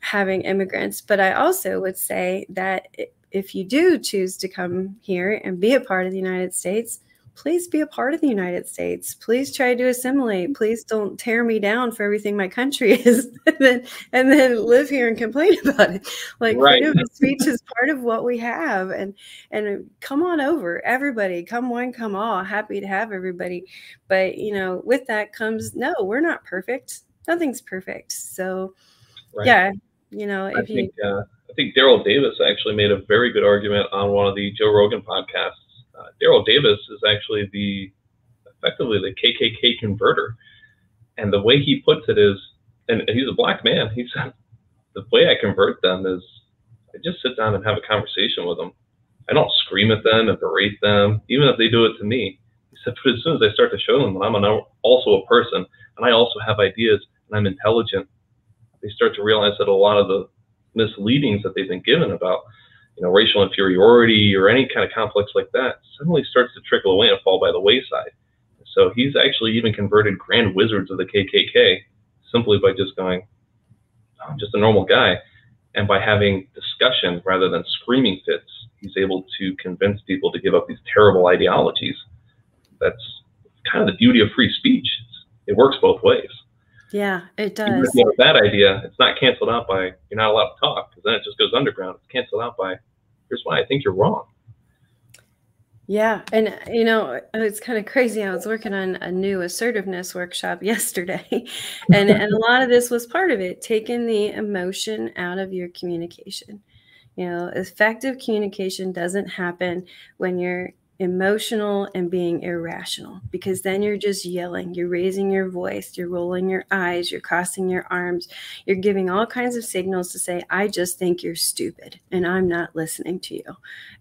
having immigrants, but I also would say that if you do choose to come here and be a part of the United States, please be a part of the United States. Please try to assimilate. Please don't tear me down for everything my country is and then live here and complain about it. Like, right. Freedom of speech is part of what we have. And come on over, everybody. Come one, come all. Happy to have everybody. But, with that comes, no, we're not perfect. Nothing's perfect. So, right. Yeah, I think Darryl Davis actually made a very good argument on one of the Joe Rogan podcasts. Darryl Davis is actually effectively the KKK converter. And the way he puts it is, and he's a black man, he said, the way I convert them is I just sit down and have a conversation with them. I don't scream at them and berate them, even if they do it to me. He said, but as soon as I start to show them that I'm also a person, and I also have ideas, and I'm intelligent, they start to realize that a lot of the misleadings that they've been given about racial inferiority or any kind of complex like that suddenly starts to trickle away and fall by the wayside. So he's actually even converted grand wizards of the KKK simply by just going, I'm just a normal guy. And by having discussion rather than screaming fits, he's able to convince people to give up these terrible ideologies. That's kind of the beauty of free speech. It works both ways. Yeah, it does. Even if you have a bad idea, it's not canceled out by you're not allowed to talk, because then it just goes underground. It's canceled out by, here's why I think you're wrong. Yeah. And, it's kind of crazy. I was working on a new assertiveness workshop yesterday, and a lot of this was part of it, taking the emotion out of your communication. Effective communication doesn't happen when you're emotional and being irrational, because then you're just yelling, you're raising your voice, you're rolling your eyes, you're crossing your arms, you're giving all kinds of signals to say, I just think you're stupid and I'm not listening to you.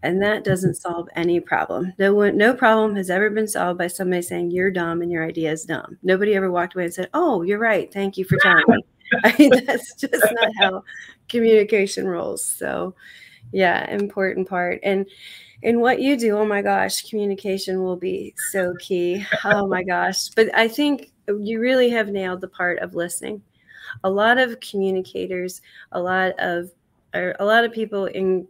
And that doesn't solve any problem. No problem has ever been solved by somebody saying you're dumb and your idea is dumb. Nobody ever walked away and said, oh, you're right, thank you for telling me. That's just not how communication rolls. So yeah, important part. And what you do, oh my gosh, communication will be so key. Oh my gosh. But I think you really have nailed the part of listening. A lot of communicators, a lot of people in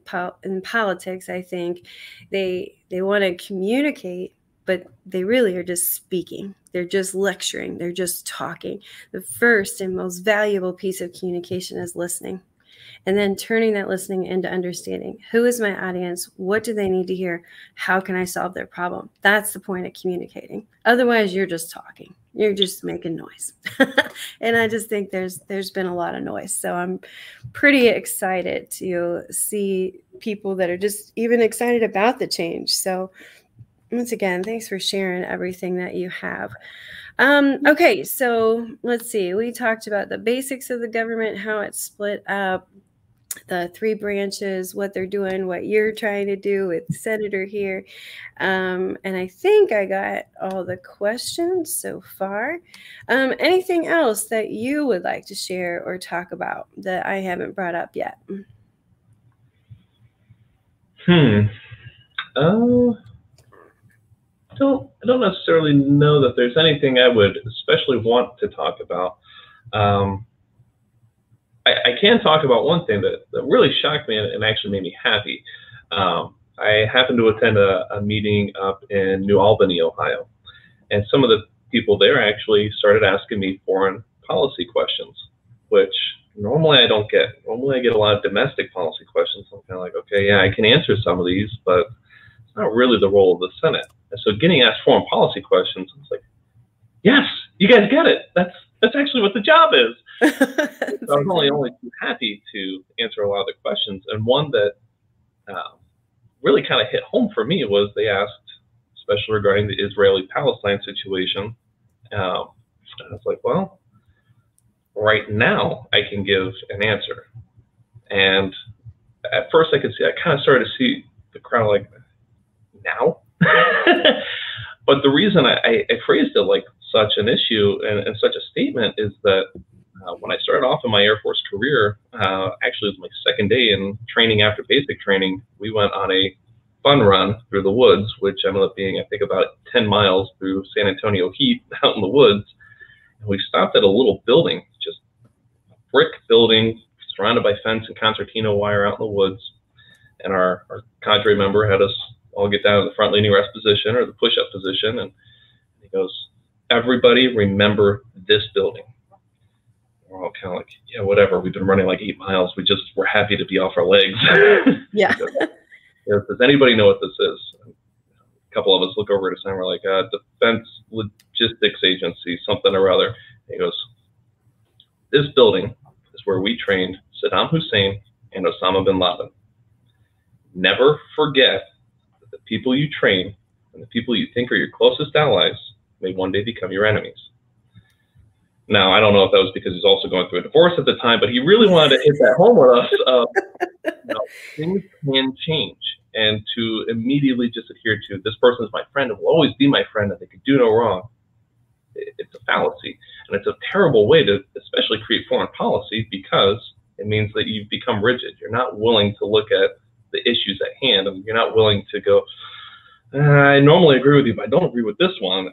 politics, I think they want to communicate, but they really are just speaking. They're just lecturing. They're just talking. The first and most valuable piece of communication is listening. And then turning that listening into understanding. Who is my audience? What do they need to hear? How can I solve their problem? That's the point of communicating. Otherwise, you're just talking. You're just making noise. And I just think there's been a lot of noise. So I'm pretty excited to see people that are just even excited about the change. So once again, thanks for sharing everything that you have. Okay, so let's see. We talked about the basics of the government, how it's split up, the 3 branches, what they're doing, what you're trying to do with the senator here. And I think I got all the questions so far. Anything else that you would like to share or talk about that I haven't brought up yet? I don't necessarily know that there's anything I would especially want to talk about. I can talk about one thing that really shocked me and actually made me happy. I happened to attend a meeting up in New Albany, Ohio, and some of the people there actually started asking me foreign policy questions, which normally I get a lot of domestic policy questions. I'm kind of like, okay, yeah, I can answer some of these, but it's not really the role of the Senate. And so getting asked foreign policy questions, it's like, yes, you guys get it. That's actually what the job is. So I was only too happy to answer a lot of the questions. And one that really kind of hit home for me was they asked, especially regarding the Israeli-Palestine situation. I was like, well, right now I can give an answer. And at first I kind of started to see the crowd like, now? But the reason I phrased it like such an issue and such a statement is that when I started off in my Air Force career, actually it was my second day in training after basic training, we went on a fun run through the woods, which ended up being, I think, about 10 miles through San Antonio heat out in the woods. And we stopped at a little building, just a brick building surrounded by fence and concertina wire out in the woods. And our cadre member had us all get down in the front leaning rest position or the push-up position. And he goes, everybody remember this building. We're all kind of like, yeah, whatever. We've been running like 8 miles. We're happy to be off our legs. Yeah. Does anybody know what this is? A couple of us look over at us and we're like, Defense Logistics Agency, something or other. And he goes, this building is where we trained Saddam Hussein and Osama bin Laden. Never forget that the people you train and the people you think are your closest allies may one day become your enemies. Now, I don't know if that was because he's also going through a divorce at the time, but he really wanted to hit that home with us. Things can change. And to immediately just adhere to this person is my friend and will always be my friend and they could do no wrong, it's a fallacy. And it's a terrible way to especially create foreign policy because it means that you've become rigid. You're not willing to look at the issues at hand. And you're not willing to go, I normally agree with you, but I don't agree with this one.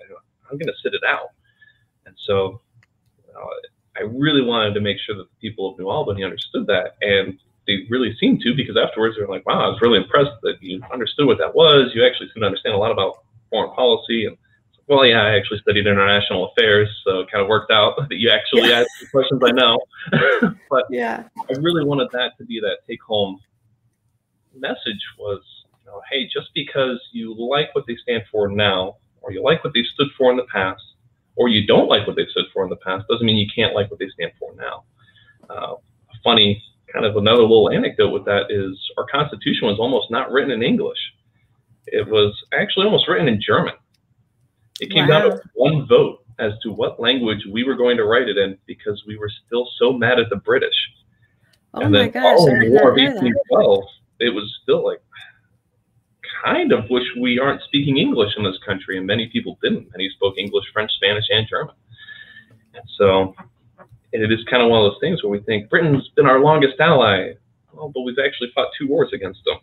I'm going to sit it out. And so I really wanted to make sure that the people of New Albany understood that. And they really seemed to, because afterwards they're like, wow, I was really impressed that you understood what that was. You actually seem to understand a lot about foreign policy. And well, yeah, I actually studied international affairs, so it kind of worked out that you actually asked the questions I know. But yeah, I really wanted that to be that take-home message was, hey, just because you like what they stand for now, or you like what they stood for in the past, or you don't like what they stood for in the past, doesn't mean you can't like what they stand for now. Funny, kind of another little anecdote with that is our Constitution was almost not written in English. It was actually almost written in German. It came down to one vote as to what language we were going to write it in because we were still so mad at the British. Oh and then following the War of 1812, it was still like, kind of wish we aren't speaking English in this country, and many people didn't. Many spoke English, French, Spanish, and German. And so it is kind of one of those things where we think Britain's been our longest ally, well, but we've actually fought 2 wars against them.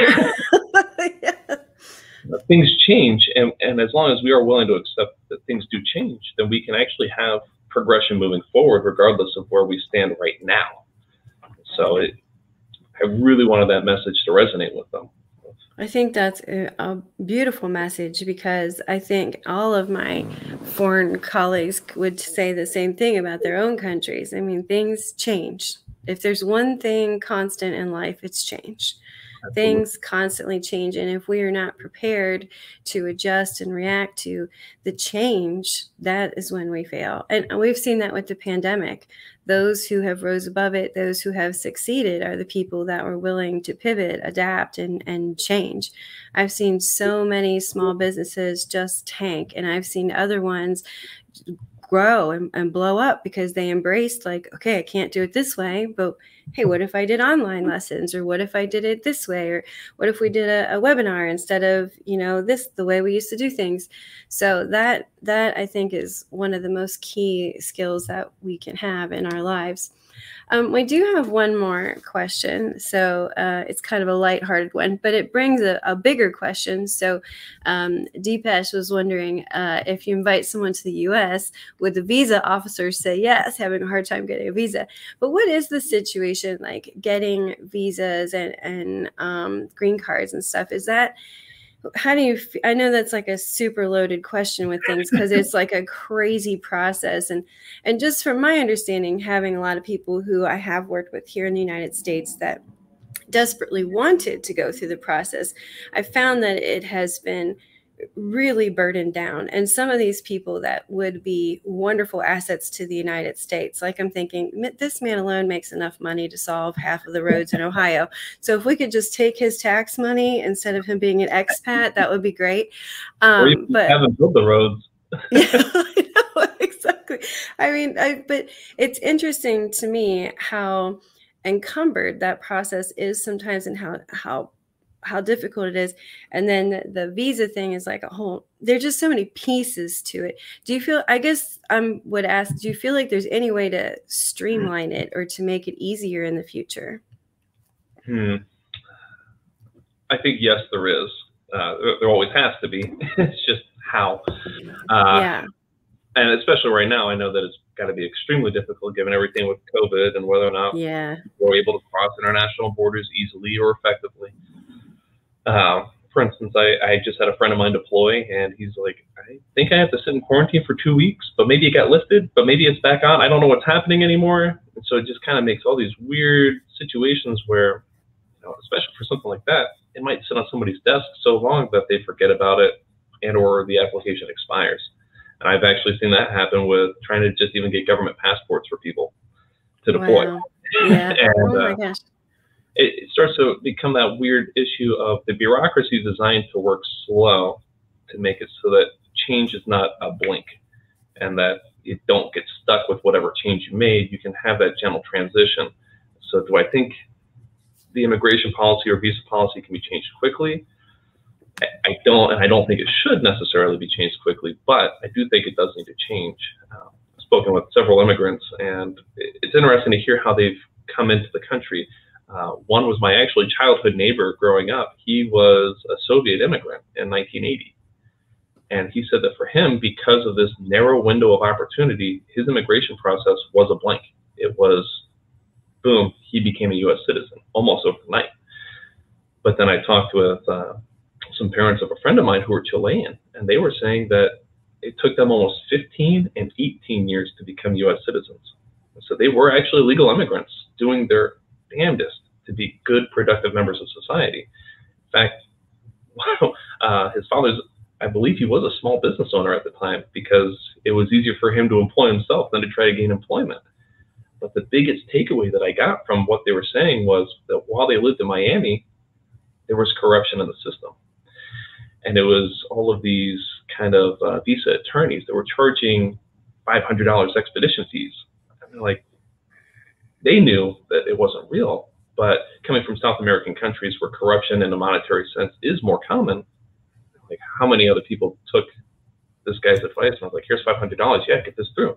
Yeah. Things change, and as long as we are willing to accept that things do change, then we can actually have progression moving forward, regardless of where we stand right now. So I really wanted that message to resonate with them. I think that's a beautiful message because I think all of my foreign colleagues would say the same thing about their own countries. I mean, things change. If there's one thing constant in life, it's change. Absolutely. Things constantly change. And if we are not prepared to adjust and react to the change, that is when we fail. And we've seen that with the pandemic. Those who have rose above it, those who have succeeded are the people that were willing to pivot, adapt, and change. I've seen so many small businesses just tank, and I've seen other ones grow and blow up because they embraced like, okay, I can't do it this way, but hey, what if I did online lessons, or what if I did it this way, or what if we did a webinar instead of, the way we used to do things. So that I think is one of the most key skills that we can have in our lives. We do have one more question. So it's kind of a lighthearted one, but it brings a bigger question. So Deepesh was wondering if you invite someone to the U.S., would the visa officers say yes, having a hard time getting a visa? But what is the situation like getting visas and green cards and stuff? how do you, I know that's like a super loaded question with things because it's like a crazy process. And just from my understanding, having a lot of people who I have worked with here in the United States that desperately wanted to go through the process, I found that it has been really burdened down. And some of these people that would be wonderful assets to the United States, like I'm thinking, this man alone makes enough money to solve half of the roads in Ohio. So if we could just take his tax money instead of him being an expat, that would be great. But haven't built the roads. Yeah, I know, exactly. I mean, but it's interesting to me how encumbered that process is sometimes, and how difficult it is. And then the visa thing is like a whole, there's just so many pieces to it. Do you feel, I guess I would ask, do you feel like there's any way to streamline it or to make it easier in the future? I think, yes, there is. There always has to be. It's just how. Yeah. And especially right now, I know that it's got to be extremely difficult given everything with COVID and whether or not we're able to cross international borders easily or effectively. For instance, I just had a friend of mine deploy, and he's like, I think I have to sit in quarantine for 2 weeks, but maybe it got lifted, but maybe it's back on. I don't know what's happening anymore. And so it just kind of makes all these weird situations where, especially for something like that, it might sit on somebody's desk so long that they forget about it and or the application expires. And I've actually seen that happen with trying to just even get government passports for people to deploy. Wow. Yeah. And, oh my gosh. It starts to become that weird issue of the bureaucracy designed to work slow to make it so that change is not a blink and that you don't get stuck with whatever change you made. You can have that gentle transition. So do I think the immigration policy or visa policy can be changed quickly? I don't, and I don't think it should necessarily be changed quickly, but I do think it does need to change. I've spoken with several immigrants, and it's interesting to hear how they've come into the country. One was my actually childhood neighbor growing up. He was a Soviet immigrant in 1980. And he said that for him, because of this narrow window of opportunity, his immigration process was a blank. It was, boom, he became a U.S. citizen almost overnight. But then I talked with some parents of a friend of mine who were Chilean, and they were saying that it took them almost 15 and 18 years to become U.S. citizens. So they were actually legal immigrants doing their damnedest to be good, productive members of society. In fact, his father's, I believe he was a small business owner at the time because it was easier for him to employ himself than to try to gain employment. But the biggest takeaway that I got from what they were saying was that while they lived in Miami, there was corruption in the system. And it was all of these kind of visa attorneys that were charging $500 expedition fees. I mean, like, they knew that it wasn't real, but coming from South American countries where corruption in a monetary sense is more common, like how many other people took this guy's advice and I was like, here's $500, yeah, get this through.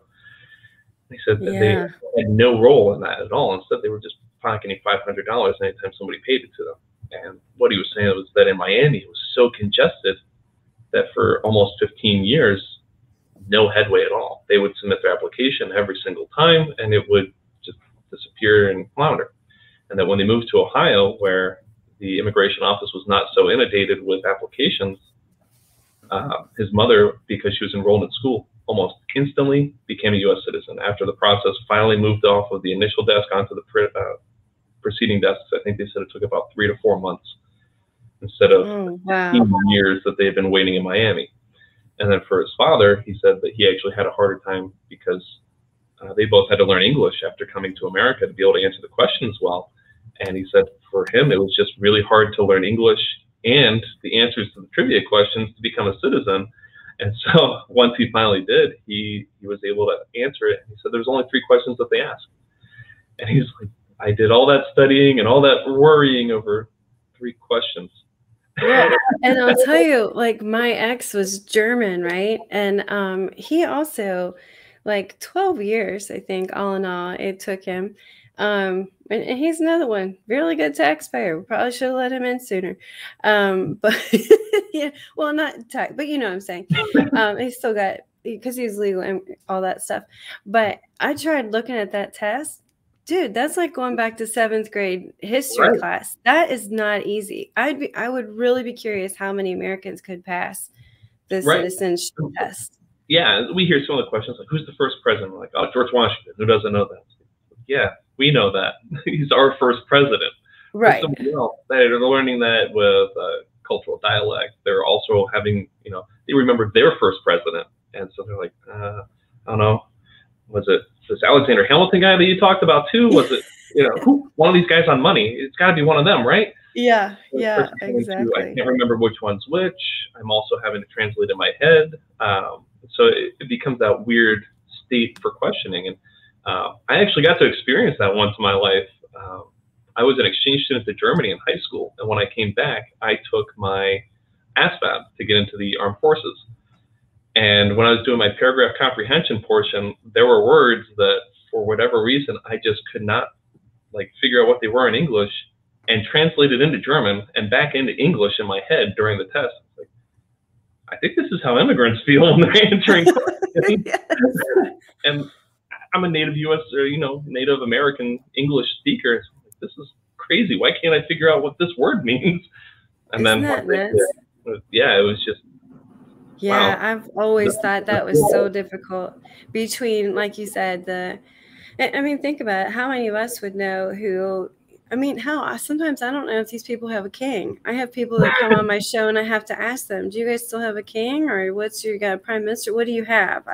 They said that they had no role in that at all. Instead, they were just pocketing $500 anytime somebody paid it to them. And what he was saying was that in Miami, it was so congested that for almost 15 years, no headway at all. They would submit their application every single time, and it would just disappear and flounder. And that when they moved to Ohio, where the immigration office was not so inundated with applications, his mother, because she was enrolled in school, almost instantly became a U.S. citizen after the process finally moved off of the initial desk onto the preceding desks. I think they said it took about 3 to 4 months instead of 15 years that they had been waiting in Miami. And then for his father, he said that he actually had a harder time because they both had to learn English after coming to America to be able to answer the questions well. And he said for him, it was just really hard to learn English and the answers to the trivia questions to become a citizen. And so once he finally did, he was able to answer it. He said there's only 3 questions that they asked. And he's like, I did all that studying and all that worrying over 3 questions. Yeah, and I'll tell you, like, my ex was German, right? And he also, like, 12 years, I think, all in all, it took him. And he's another one, really good taxpayer. We probably should have let him in sooner. But yeah, well, not tax, but you know what I'm saying. He still got, because he's legal and all that stuff. But I tried looking at that test. Dude, that's like going back to 7th grade history class. That is not easy. I would really be curious how many Americans could pass the citizenship test. Yeah, we hear some of the questions like, who's the first president? We're like, oh, George Washington. Who doesn't know that? Yeah, we know that. He's our first president. Right. They're learning that with cultural dialect. They're also having, they remember their first president. And so they're like, I don't know. Was it this Alexander Hamilton guy that you talked about too? Was it, one of these guys on money? It's got to be one of them, right? Yeah, yeah, exactly. I can't remember which one's which. I'm also having to translate in my head. So it becomes that weird state for questioning. And I actually got to experience that once in my life. I was an exchange student to Germany in high school. And when I came back, I took my ASVAB to get into the armed forces. And when I was doing my paragraph comprehension portion, there were words that, for whatever reason, I just could not figure out what they were in English, and translate it into German and back into English in my head during the test. I think this is how immigrants feel when they're answering questions. Yes. And I'm a native U.S. or Native American English speaker. This is crazy. Why can't I figure out what this word means? And Isn't then it was just. Yeah, wow. I've always thought that was so difficult between, like you said, think about it. How many of us would know who, sometimes I don't know if these people have a king. I have people that come on my show and I have to ask them, do you guys still have a king, or you got a prime minister? What do you have?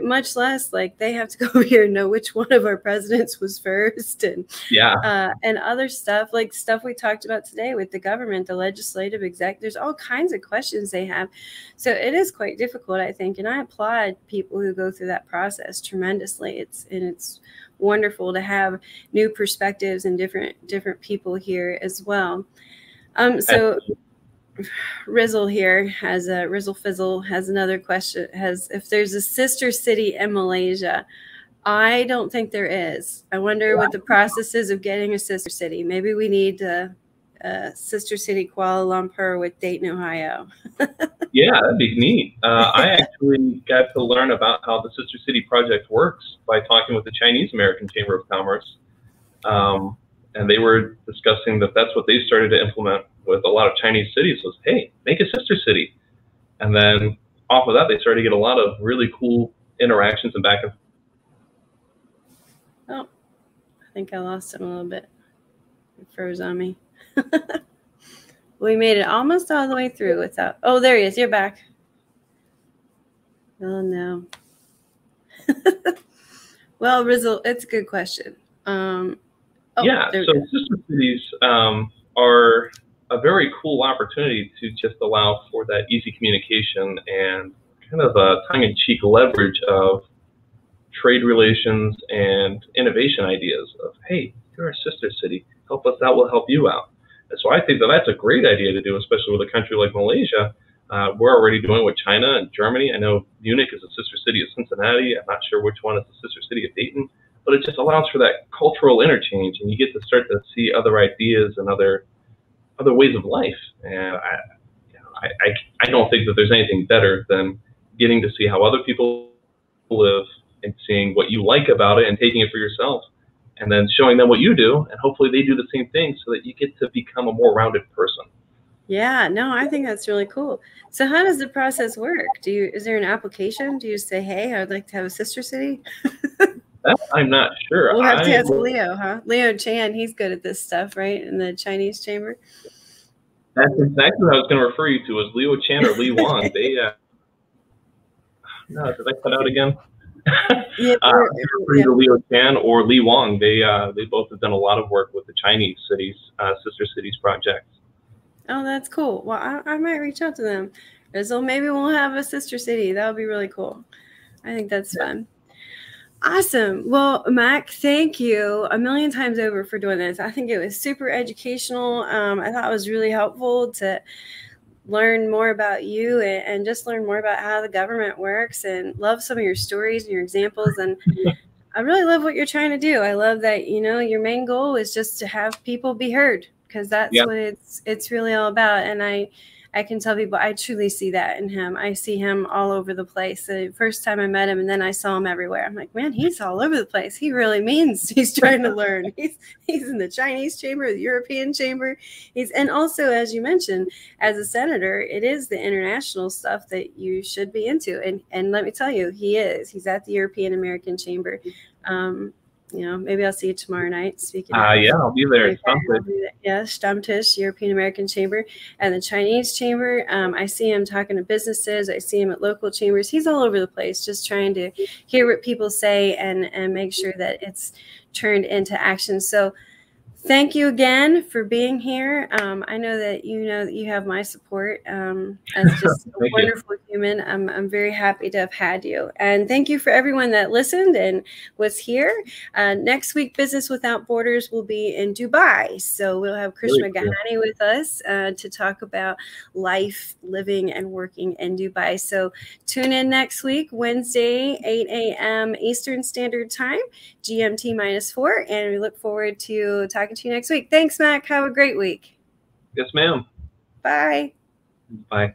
Much less they have to go over here and know which one of our presidents was first, and and other stuff, stuff we talked about today with the government, the legislative, exec. There's all kinds of questions they have. So it is quite difficult, I think. And I applaud people who go through that process tremendously. It's wonderful to have new perspectives and different people here as well. So Rizzle here has Rizzle Fizzle has another question. If there's a sister city in Malaysia. I don't think there is. I wonder what the process is of getting a sister city. Maybe we need a sister city Kuala Lumpur with Dayton, Ohio. Yeah, that'd be neat. I actually got to learn about how the Sister City Project works by talking with the Chinese American Chamber of Commerce. And they were discussing that that's what they started to implement with a lot of Chinese cities was, hey, make a sister city. And then off of that, they started to get a lot of really cool interactions and back and forth. Oh, I think I lost him a little bit. It froze on me. We made it almost all the way through without. Oh, there he is. You're back. Oh, no. Well, Rizzle, it's a good question. So sister cities are a very cool opportunity to just allow for that easy communication and kind of a tongue-in-cheek leverage of trade relations and innovation ideas of, hey, you're a sister city. Help us out. We'll help you out. And so I think that that's a great idea to do, especially with a country like Malaysia. We're already doing with China and Germany. I know Munich is a sister city of Cincinnati. I'm not sure which one is the sister city of Dayton, but it just allows for that cultural interchange, and you get to start to see other ideas and other ways of life. And I don't think that there's anything better than getting to see how other people live and seeing what you like about it and taking it for yourself, and then showing them what you do, and hopefully they do the same thing so that you get to become a more rounded person. Yeah, no, I think that's really cool. So how does the process work? Is there an application? Do you say, hey, I would like to have a sister city? I'm not sure. We'll have to ask Leo, huh? Leo Chan, he's good at this stuff, right? In the Chinese chamber. That's exactly what I was going to refer you to, as Leo Chan or Lee Wong. They, no, did I cut out again? To Leo Chan or Lee Wong. They both have done a lot of work with the Chinese cities, sister cities projects. Oh, that's cool. Well, I might reach out to them. So maybe we'll have a sister city. That would be really cool. I think that's fun. Awesome. Well, Mac, thank you a million times over for doing this. I think it was super educational. I thought it was really helpful to learn more about you and just learn more about how the government works, and love some of your stories and your examples. And I really love what you're trying to do. I love that, your main goal is just to have people be heard, because that's what it's really all about. And I I can tell people I truly see that in him. I see him all over the place. The first time I met him, and then I saw him everywhere. I'm like, man, he's all over the place. He really means he's trying to learn. He's in the Chinese chamber, the European chamber. And also, as you mentioned, as a senator, it is the international stuff that you should be into. And let me tell you, he is. He's at the European American Chamber. Maybe I'll see you tomorrow night. Speaking yeah, I'll be there. Yeah, Stammtisch, European American Chamber, and the Chinese Chamber. I see him talking to businesses. I see him at local chambers. He's all over the place, just trying to hear what people say and make sure that it's turned into action. So thank you again for being here. I know that you have my support as just a wonderful human. I'm very happy to have had you. And thank you for everyone that listened and was here. Next week, Business Without Borders will be in Dubai. So we'll have Krish Magahani with us to talk about life, living, and working in Dubai. So tune in next week, Wednesday, 8 a.m. Eastern Standard Time, GMT -4. And we look forward to talking to you next week. Thanks, Mac. Have a great week. Yes, ma'am. Bye. Bye.